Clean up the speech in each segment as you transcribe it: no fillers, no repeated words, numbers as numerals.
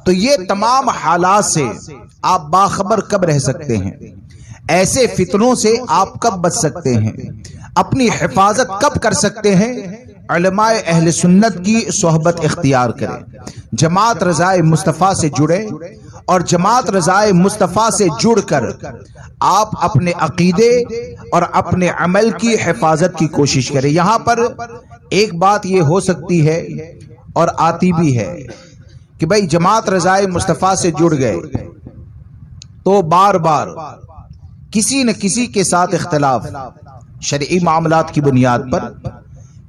تو یہ تمام حالات سے آپ باخبر کب رہ سکتے ہیں؟ ایسے فتنوں سے آپ کب بچ سکتے ہیں؟ اپنی حفاظت کب کر سکتے ہیں؟ علماء اہل سنت کی صحبت اختیار کریں، جماعت رضائے مصطفیٰ سے جڑیں، اور جماعت رضائے مصطفیٰ سے جڑ کر آپ اپنے عقیدے اور اپنے عمل کی حفاظت کی کوشش کریں۔ یہاں پر ایک بات یہ ہو سکتی ہے اور آتی بھی ہے کہ بھائی جماعت رضائے مصطفیٰ سے جڑ گئے تو بار بار کسی نہ کسی کے ساتھ اختلاف، شرعی معاملات کی بنیاد پر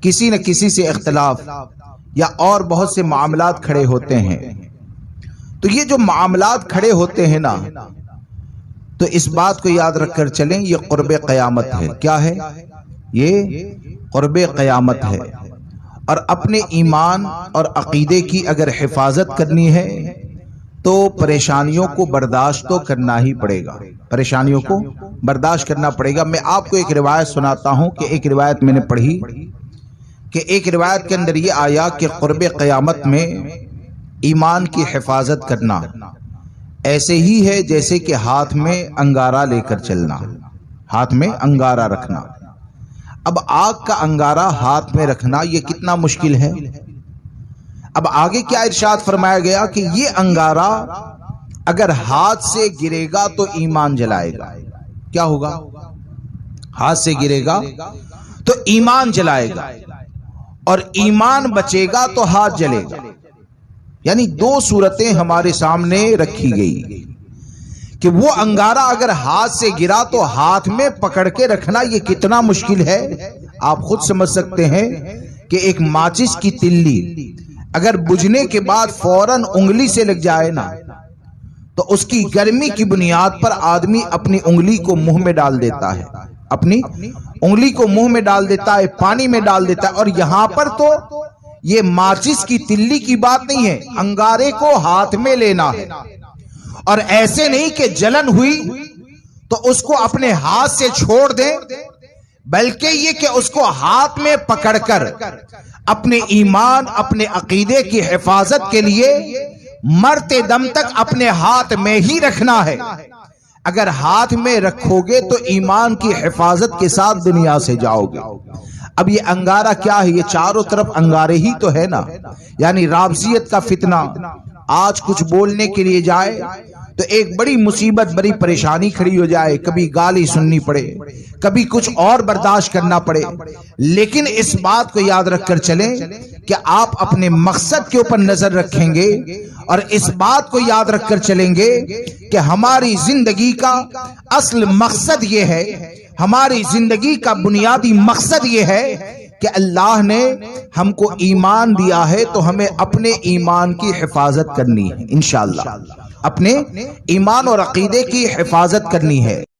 کسی نہ کسی سے اختلاف یا اور بہت سے معاملات کھڑے ہوتے ہیں۔ تو یہ جو معاملات کھڑے ہوتے ہیں نا، تو اس بات کو یاد رکھ کر چلیں، یہ قرب قیامت ہے۔ کیا ہے یہ؟ قرب قیامت ہے۔ اور اپنے ایمان اور عقیدے کی اگر حفاظت کرنی ہے تو پریشانیوں کو برداشت تو کرنا ہی پڑے گا، پریشانیوں کو برداشت کرنا پڑے گا۔ میں آپ کو ایک روایت سناتا ہوں کہ ایک روایت میں نے پڑھی کہ ایک روایت کے اندر یہ آیا کہ قرب قیامت میں ایمان کی حفاظت کرنا ایسے ہی ہے جیسے کہ ہاتھ میں انگارہ لے کر چلنا، ہاتھ میں انگارہ رکھنا۔ اب آگ کا انگارہ ہاتھ میں رکھنا یہ کتنا مشکل ہے۔ اب آگے کیا ارشاد فرمایا گیا کہ یہ انگارہ اگر ہاتھ سے گرے گا تو ایمان جلائے گا۔ کیا ہوگا؟ ہاتھ سے گرے گا تو ایمان جلائے گا، اور ایمان بچے گا تو ہاتھ جلے گا۔ یعنی دو صورتیں ہمارے سامنے رکھی گئی کہ وہ انگارہ اگر ہاتھ سے گرا تو ہاتھ میں پکڑ کے رکھنا یہ کتنا مشکل ہے۔ آپ خود سمجھ سکتے ہیں کہ ایک ماچس کی تلی اگر بجھنے کے بعد فوراً انگلی سے لگ جائے نا، تو اس کی گرمی کی بنیاد پر آدمی اپنی انگلی کو منہ میں ڈال دیتا ہے، اپنی انگلی کو منہ میں ڈال دیتا ہے، پانی میں ڈال دیتا ہے۔ اور یہاں پر تو یہ ماچس کی تلی کی بات نہیں ہے، انگارے کو ہاتھ میں لینا ہے، اور ایسے نہیں کہ جلن ہوئی تو اس کو اپنے ہاتھ سے چھوڑ دیں، بلکہ یہ کہ اس کو ہاتھ میں پکڑ کر اپنے ایمان اپنے عقیدے کی حفاظت کے لیے مرتے دم تک اپنے ہاتھ میں ہی رکھنا ہے۔ اگر ہاتھ میں رکھو گے تو ایمان کی حفاظت کے ساتھ دنیا سے جاؤ گے۔ اب یہ انگارہ کیا ہے؟ یہ چاروں طرف انگارے ہی تو ہے نا۔ یعنی رافضیت کا فتنہ، آج کچھ بولنے کے لیے جائے تو ایک بڑی مصیبت بڑی پریشانی کھڑی ہو جائے، کبھی گالی سننی پڑے، کبھی کچھ اور برداشت کرنا پڑے۔ لیکن اس بات کو یاد رکھ کر چلیں کہ آپ اپنے مقصد کے اوپر نظر رکھیں گے، اور اس بات کو یاد رکھ کر چلیں گے کہ ہماری زندگی کا اصل مقصد یہ ہے، ہماری زندگی کا بنیادی مقصد یہ ہے کہ اللہ نے ہم کو ایمان دیا ہے تو ہمیں اپنے ایمان کی حفاظت کرنی ہے، انشاءاللہ اپنے ایمان اور عقیدے کی حفاظت کرنی ہے۔